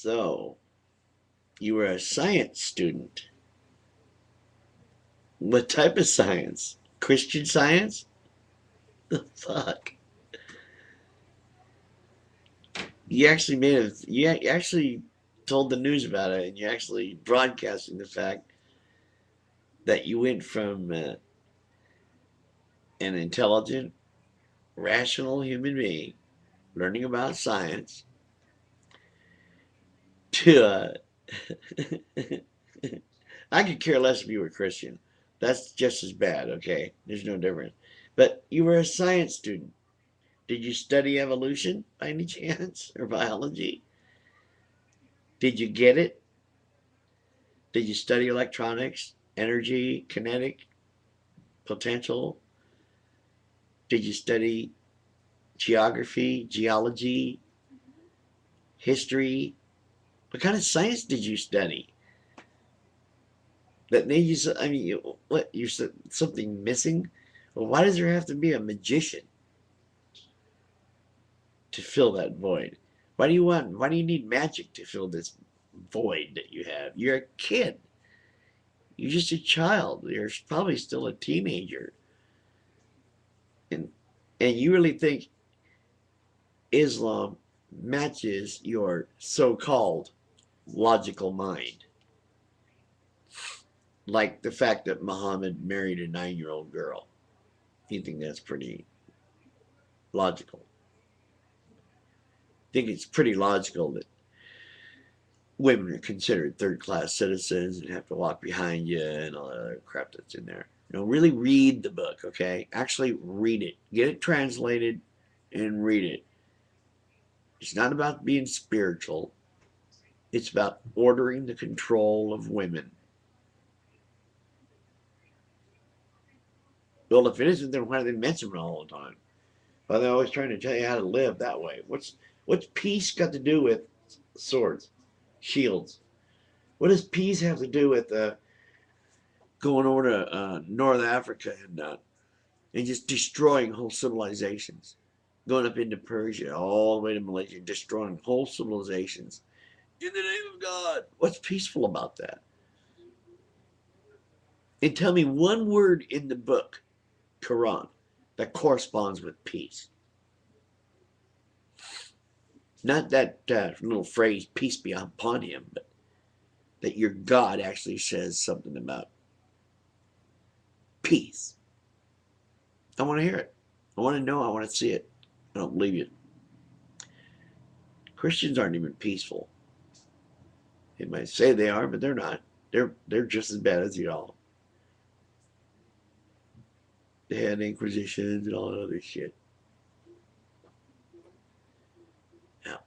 So, you were a science student. What type of science? Christian science? The fuck? You actually made it. You actually told the news about it, and you actually broadcasting the fact that you went from an intelligent, rational human being learning about science to I could care less if you were Christian. That's just as bad, okay? There's no difference. But you were a science student. Did you study evolution by any chance or biology? Did you get it? Did you study electronics, energy, kinetic, potential? Did you study geography, geology, history? What kind of science did you study? That made you, I mean, what, you said something missing? Well, why does there have to be a magician to fill that void? Why do you need magic to fill this void that you have? You're a kid. You're just a child. You're probably still a teenager. And and you really think Islam matches your so-called logical mind? Like the fact that Muhammad married a 9-year-old girl. You think that's pretty logical? I think it's pretty logical that women are considered third-class citizens and have to walk behind you and all that other crap that's in there. Really read the book, okay? Actually read it. Get it translated and read it. It's not about being spiritual. It's about ordering the control of women. Well, if it isn't, then why do they mention it all the time? Well, they're always trying to tell you how to live that way. What's peace got to do with swords, shields? What does peace have to do with going over to North Africa and just destroying whole civilizations, going up into Persia, all the way to Malaysia, destroying whole civilizations in the name of God? What's peaceful about that? And tell me one word in the book, Quran, that corresponds with peace. Not that little phrase, peace be upon him, but that your God actually says something about peace. I want to hear it. I want to know. I want to see it. I don't believe you. Christians aren't even peaceful. They might say they are, but they're not. They're just as bad as y'all. They had inquisitions and all that other shit. Now,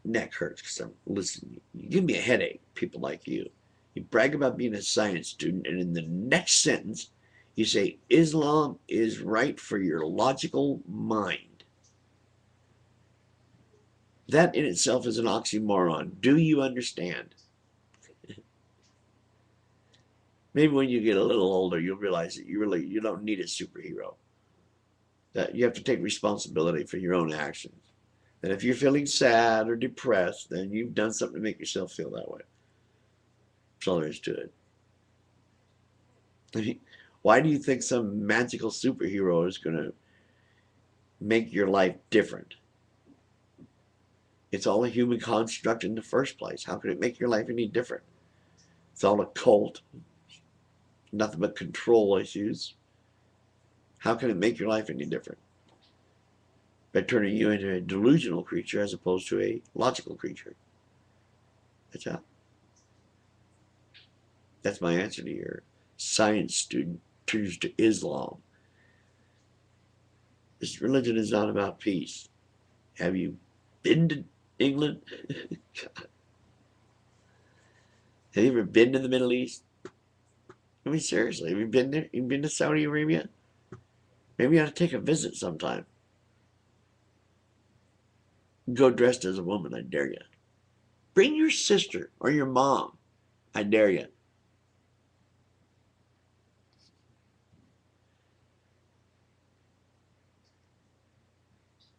neck hurts because I'm listening. You give me a headache, people like you. You brag about being a science student, and in the next sentence, you say Islam is right for your logical mind. That in itself is an oxymoron. Do you understand? Maybe when you get a little older, you'll realize that you don't need a superhero. That you have to take responsibility for your own actions. And if you're feeling sad or depressed, then you've done something to make yourself feel that way. That's all there is to it. Why do you think some magical superhero is going to make your life different? It's all a human construct in the first place. How can it make your life any different? It's all a cult, nothing but control issues. How can it make your life any different? By turning you into a delusional creature as opposed to a logical creature. That's how. That's my answer to your science student turns to Islam. This religion is not about peace. Have you been to England? Have you ever been to the Middle East? I mean, seriously, have you been there? You been to Saudi Arabia? Maybe you ought to take a visit sometime. Go dressed as a woman, I dare you. Bring your sister or your mom, I dare you.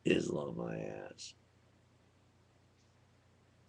Islam, my ass.